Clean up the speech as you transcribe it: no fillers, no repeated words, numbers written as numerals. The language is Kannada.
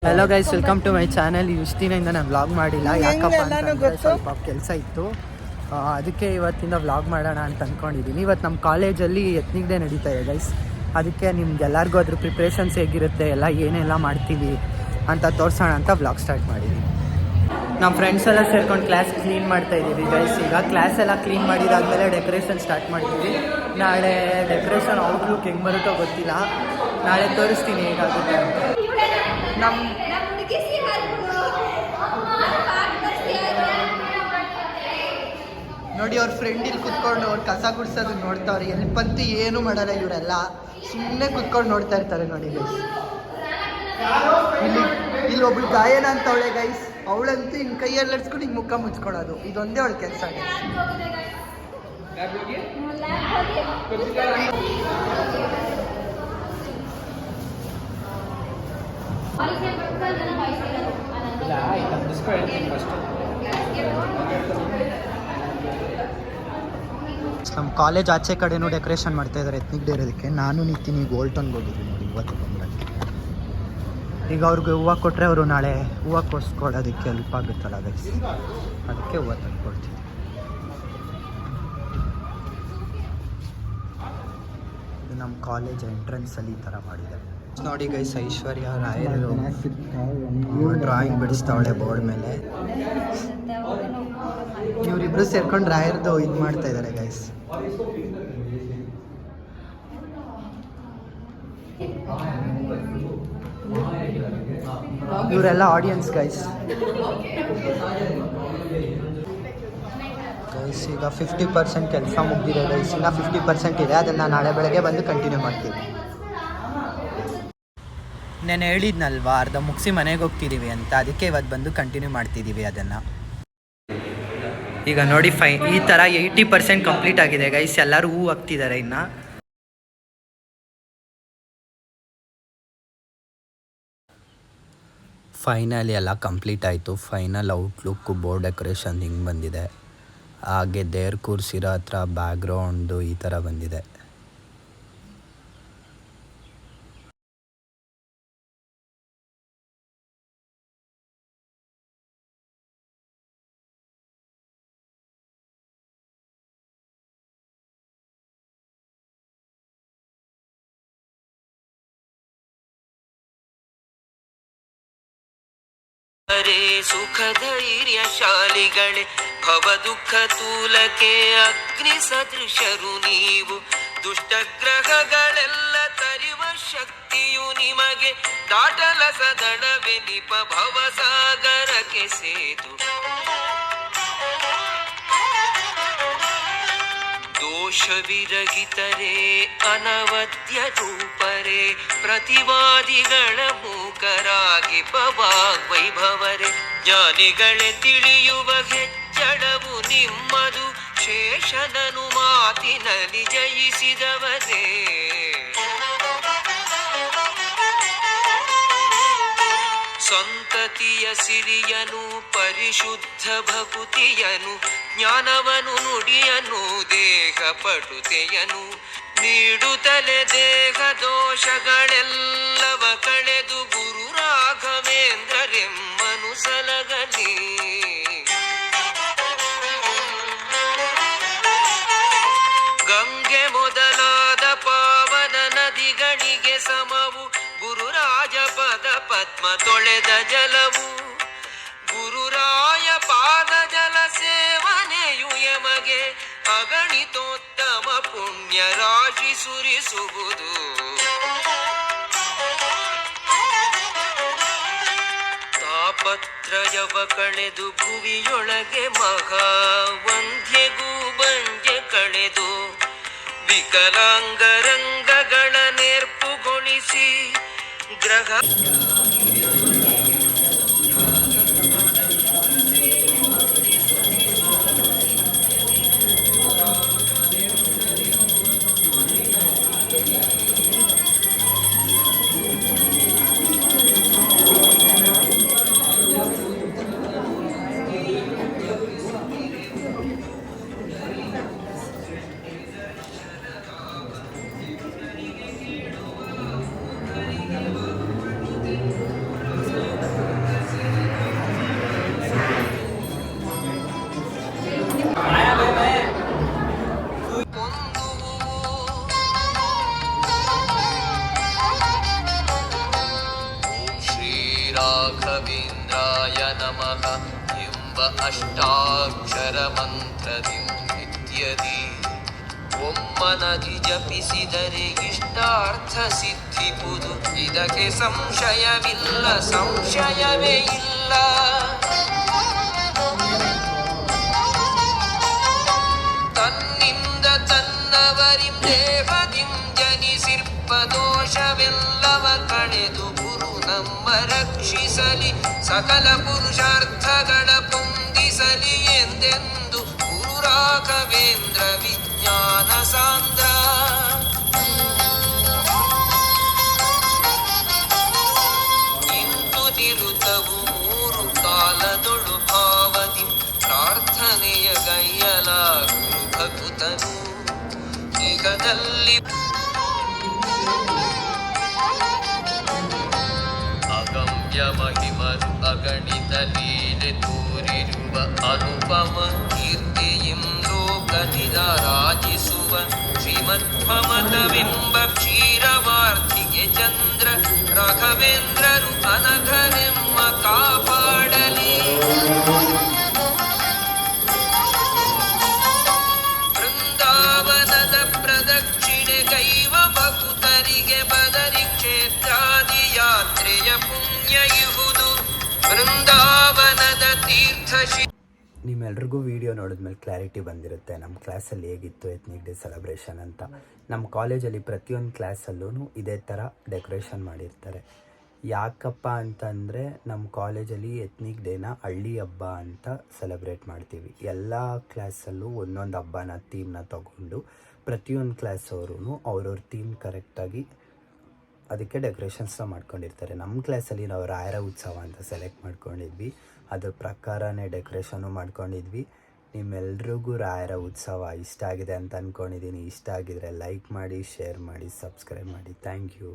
Hello guys, welcome to my channel. ಇಷ್ಟು ದಿನದಿಂದ ನಾನು ವ್ಲಾಗ್ ಮಾಡಿಲ್ಲ. ಯಾಕಪ್ಪ ಅಂತಂದರೆ ಸ್ವಲ್ಪ ಕೆಲಸ ಇತ್ತು, ಅದಕ್ಕೆ ಇವತ್ತಿಂದ ವ್ಲಾಗ್ ಮಾಡೋಣ ಅಂತ ಅಂದ್ಕೊಂಡಿದ್ದೀನಿ. ಇವತ್ತು ನಮ್ಮ ಕಾಲೇಜಲ್ಲಿ ಎತ್ನಿಕ್ ಡೇ ನಡೀತಾ ಇದೆ ಗೈಸ್. ಅದಕ್ಕೆ ನಿಮ್ಗೆಲ್ಲರಿಗೂ ಅದ್ರ ಪ್ರಿಪ್ರೇಷನ್ಸ್ ಹೇಗಿರುತ್ತೆ, ಎಲ್ಲ ಏನೆಲ್ಲ ಮಾಡ್ತೀವಿ ಅಂತ ತೋರಿಸೋಣ ಅಂತ ವ್ಲಾಗ್ ಸ್ಟಾರ್ಟ್ ಮಾಡಿದ್ದೀನಿ. ನಮ್ಮ ಫ್ರೆಂಡ್ಸ್ ಎಲ್ಲ ಸೇರ್ಕೊಂಡು ಕ್ಲಾಸ್ ಕ್ಲೀನ್ ಮಾಡ್ತಾ ಇದ್ದೀವಿ ಗೈಸ್. ಈಗ ಕ್ಲಾಸ್ ಎಲ್ಲ ಕ್ಲೀನ್ ಮಾಡಿದಾದ್ಮೇಲೆ ಡೆಕೋರೇಷನ್ ಸ್ಟಾರ್ಟ್ ಮಾಡ್ತೀವಿ. ನಾಳೆ ಡೆಕೋರೇಷನ್ ಔಟ್ಲುಕ್ ಹೆಂಗೆ ಬರುತ್ತೋ ಗೊತ್ತಿಲ್ಲ, ನಾಳೆ ತೋರಿಸ್ತೀನಿ ಹೇಗಾಗುತ್ತೆ ಅಂತ. ನೋಡಿ, ಅವ್ರ ಫ್ರೆಂಡ್ ಇಲ್ಲಿ ಕುತ್ಕೊಂಡು ಅವ್ರು ಕಸ ಗುಡ್ಸೋದು ನೋಡ್ತಾವ್ರೆ. ಎಲ್ಲಿ ಬಂತು ಏನು ಮಾಡಲ್ಲ, ಇವರೆಲ್ಲ ಸುಮ್ಮನೆ ಕುತ್ಕೊಂಡು ನೋಡ್ತಾ ಇರ್ತಾರೆ. ನೋಡಿ ಗೈಸ್, ಇಲ್ಲಿ ಒಬ್ಳು ಗಾಯನ ಅಂತವಳೆ ಗೈಸ್. ಅವಳಂತೂ ಹಿಂಗೆ ಕೈಯಲ್ಲಿ ಎಡ್ಸ್ಕೊಂಡು ಹಿಂಗೆ ಮುಖ ಮುಚ್ಕೊಳ್ಳೋದು, ಇದೊಂದೇ ಅವಳ ಕೆಲಸ ಗೈಸ್. ನಮ್ಮ ಕಾಲೇಜ್ ಆಚೆ ಕಡೆನೂ ಡೆಕೋರೇಷನ್ ಮಾಡ್ತಾ ಇದ್ದಾರೆ ಎತ್ನಿಕ್ ಡೇ ಇರೋದಕ್ಕೆ. ನಾನು ನಿಂತೀನಿ ಗೋಲ್ಟನ್ಗೆ ಹೋಗಿದ್ದೀನಿ ನೋಡಿ ಇವತ್ತು ಬಂದಾಗ. ಈಗ ಅವ್ರಿಗೆ ಹೂವು ಕೊಟ್ಟರೆ ಅವರು ನಾಳೆ ಹೂವು ಕೊಡಿಸ್ಕೊಡೋದಕ್ಕೆ ಹೆಲ್ಪ್ ಆಗುತ್ತಲ್ಲ ಗೈಸ್, ಅದಕ್ಕೆ ಹೂವು ತಂದುಕೊಡ್ತೀವಿ. ಇದು ನಮ್ಮ ಕಾಲೇಜ್ ಎಂಟ್ರೆನ್ಸಲ್ಲಿ ಈ ಥರ ಮಾಡಿದ್ದಾರೆ ನೋಡಿ ಗೈಸ್. ಐಶ್ವರ್ಯ ರಾಯರು ಡ್ರಾಯಿಂಗ್ ಬಿಡಿಸ್ತಾವಳೆ ಬೋರ್ಡ್ ಮೇಲೆ. ಇವರಿಬ್ರು ಸೇರ್ಕೊಂಡು ರಾಯರ್ದು ಇದು ಮಾಡ್ತಾ ಇದ್ದಾರೆ ಗೈಸ್. ಇವರೆಲ್ಲ ಆಡಿಯನ್ಸ್ ಗೈಸ್. ಗೈಸ್ ಈಗ 50% ಕೆಲಸ ಮುಗಿದಿದೆ ಗೈಸ್, ಇನ್ನು 50% ಇದೆ. ಅದನ್ನು ನಾಳೆ ಬೆಳಗ್ಗೆ ಬಂದು ಕಂಟಿನ್ಯೂ ಮಾಡ್ತೀವಿ. ನಾನು ಹೇಳಿದ್ನಲ್ವಾ ಅರ್ಧ ಮುಗಿಸಿ ಮನೆಗೆ ಹೋಗ್ತಿದ್ದೀವಿ ಅಂತ, ಅದಕ್ಕೆ ಇವತ್ತು ಬಂದು ಕಂಟಿನ್ಯೂ ಮಾಡ್ತಿದ್ದೀವಿ ಅದನ್ನು. ಈಗ ನೋಡಿ ಈ ಥರ 80% ಕಂಪ್ಲೀಟ್ ಆಗಿದೆ ಗೈಸ್. ಎಲ್ಲರೂ ಹೂ ಹಾಕ್ತಿದ್ದಾರೆ ಇನ್ನು. ಫೈನಲಿ ಎಲ್ಲ ಕಂಪ್ಲೀಟ್ ಆಯಿತು. ಫೈನಲ್ ಔಟ್ಲುಕ್ಕು ಬೋರ್ಡ್ ಡೆಕೋರೇಷನ್ ಹಿಂಗೆ ಬಂದಿದೆ. ಹಾಗೆ ದೇವ್ರು ಕೂರಿಸಿರೋ ಹತ್ರ ಬ್ಯಾಕ್ಗ್ರೌಂಡು ಈ ಥರ ಬಂದಿದೆ. ಸುಖ ಧೈರ್ಯಶಾಲಿಗಳೇ, ಭವ ದುಃಖ ತೂಲಕ್ಕೆ ಅಗ್ನಿ ಸದೃಶರು ನೀವು. ದುಷ್ಟಗ್ರಹಗಳೆಲ್ಲ ತರಿವ ಶಕ್ತಿಯು ನಿಮಗೆ, ದಾಟಲ ಸದಣವೆನಿಪ ಭವಸಾಗರಕ್ಕೆ ಸೇತು. ದೋಷವಿರಹಿತರೇ ಅನವದ್ಯ ರೂಪರೇ, ಪ್ರತಿವಾದಿಗಳ ಮೂಕರಾಗಿ ವಾಗ್ವೈಭವರೇ. ಜ್ಞಾನಿಗಳೇ ತಿಳಿಯುವ ಹೆಚ್ಚಳವು ನಿಮ್ಮದು, ಶೇಷನನು ಮಾತಿನಲ್ಲಿ ಜಯಿಸಿದವರೇ. ಸಂತತಿಯ ಸಿರಿಯನು ಪರಿಶುದ್ಧ ಭಕುತಿಯನು, ಜ್ಞಾನವನು ನುಡಿಯನು ದೇಹ ಪಟುತೆಯನು. ನೀಡುತ್ತಲೆ ದೇಹ ದೋಷಗಳೆಲ್ಲವ ಕಳೆದು ಗುರು ರಾಘವೇಂದ್ರರೆಮ್ಮನು ಸಲಗಲಿ. ಗಂಗೆ ಮೊದಲಾದ ಪಾವನ ನದಿಗಳಿಗೆ ಸಮವು, ಗುರುರಾಜ ಪದ ಪದ್ಮ ತೊಳೆದ ಜಲವು. ಗುರುರಾಯ ಪಾದ ಜಲ ಸೇವನೆಯು ಯಮಗೆ, ಅಗಣಿತೋತ್ತಮ ಪುಣ್ಯ ರಾಶಿ ಸುರಿಸುವುದು. ತಾಪತ್ರಯವ ಕಳೆದು ಭುವಿಯೊಳಗೆ ಮಹಾವಂದ್ಯಗೂ ಬಂಜೆ ಕಳೆದು, ವಿಕಲಾಂಗರಂಗಗಳ ನೇರ್ಪುಗೊಳಿಸಿ ಗ್ರಹ ಅಷ್ಟಾಕ್ಷರಮಂತ್ರದಿ ನಿತ್ಯದಿ ಒಮ್ಮನದಿ ಜಪಿಸಿದರೆ ಇಷ್ಟಾರ್ಥ ಸಿದ್ಧಿಪುದು ಇದಕ್ಕೆ ಸಂಶಯವಿಲ್ಲ ಸಂಶಯವೇ ಇಲ್ಲ. ತನ್ನಿಂದ ತನ್ನವರಿಂ ದೇಹದಿಂ ಜನಿಸಿರ್ಪದೋಷವೆಲ್ಲವ ಕಳೆದು ಗುರು ನಮ್ಮ ರಕ್ಷಿಸಲಿ ಸಕಲ ಪುರುಷಾರ್ಥಗಳ ಪೊಂದಿಸಲಿ ಎಂದೆಂದು ಗುರು ರಾಘವೇಂದ್ರ ವಿಜ್ಞಾನ ಸಾಂದ್ರ. ಇಂದು ನಿರುತವು ಮೂರು ಕಾಲದೊಳು ಭಾವದಿ ಪ್ರಾರ್ಥನೆಯ ಗೈಯಲ ಗುರು ಭಕುತನು ಈಗದಲ್ಲಿ ಅಗಮ್ಯ ಮಹಿಮರು ಅಗಣಿತ ಲೀಲೆ ತೋರಿರುವ ಅನುಪಮ ಕೀರ್ತಿಯಿಂ ಲೋಕನಿದ ರಾಜಿಸುವ ಶ್ರೀಮದ್ಭಮತವೆಂಬ ಕ್ಷೀರವಾರ್ಧಿಗೆ ಚಂದ್ರ ರಾಘವೇಂದ್ರರು ಅನಘನೆಮ್ಮ ಕಾಪಾಡಲಿ. ಬೃಂದಾವನದ ಪ್ರದಕ್ಷಿಣೆ ಗೈವ ಭಕುತರಿಗೆ ಬದರಿ ಕ್ಷೇತ್ರಾದಿ ಯಾತ್ರೆಯ ಪುಣ್ಯ ಇಹುದು ಬೃಂದಾವನದ ತೀರ್ಥ. ನಿಮ್ಮೆಲ್ರಿಗೂ ವಿಡಿಯೋ ನೋಡಿದ್ಮೇಲೆ ಕ್ಲಾರಿಟಿ ಬಂದಿರುತ್ತೆ ನಮ್ಮ ಕ್ಲಾಸಲ್ಲಿ ಹೇಗಿತ್ತು ಎತ್ನಿಕ್ ಡೇ ಸೆಲೆಬ್ರೇಷನ್ ಅಂತ. ನಮ್ಮ ಕಾಲೇಜಲ್ಲಿ ಪ್ರತಿಯೊಂದು ಕ್ಲಾಸಲ್ಲೂ ಇದೇ ಥರ ಡೆಕೋರೇಷನ್ ಮಾಡಿರ್ತಾರೆ. ಯಾಕಪ್ಪ ಅಂತಂದರೆ ನಮ್ಮ ಕಾಲೇಜಲ್ಲಿ ಎತ್ನಿಕ್ ಡೇನ ಹಳ್ಳಿ ಹಬ್ಬ ಅಂತ ಸೆಲೆಬ್ರೇಟ್ ಮಾಡ್ತೀವಿ. ಎಲ್ಲ ಕ್ಲಾಸಲ್ಲೂ ಒಂದೊಂದು ಹಬ್ಬನ ಥೀಮ್ನ ತಗೊಂಡು ಪ್ರತಿಯೊಂದು ಕ್ಲಾಸವರು ಅವ್ರವ್ರ ಥೀಮ್ ಕರೆಕ್ಟಾಗಿ ಅದಕ್ಕೆ ಡೆಕೋರೇಷನ್ಸ್ನ ಮಾಡ್ಕೊಂಡಿರ್ತಾರೆ. ನಮ್ಮ ಕ್ಲಾಸಲ್ಲಿ ನಾವು ರಾಯರ ಉತ್ಸವ ಅಂತ ಸೆಲೆಕ್ಟ್ ಮಾಡ್ಕೊಂಡಿದ್ವಿ, ಅದ್ರ ಪ್ರಕಾರನೇ ಡೆಕೋರೇಷನ್ನು ಮಾಡ್ಕೊಂಡಿದ್ವಿ. ನಿಮ್ಮೆಲ್ರಿಗೂ ರಾಯರ ಉತ್ಸವ ಇಷ್ಟ ಆಗಿದೆ ಅಂತ ಅಂದ್ಕೊಂಡಿದ್ದೀನಿ. ಇಷ್ಟ ಆಗಿದರೆ ಲೈಕ್ ಮಾಡಿ, ಶೇರ್ ಮಾಡಿ, ಸಬ್ಸ್ಕ್ರೈಬ್ ಮಾಡಿ. Thank you.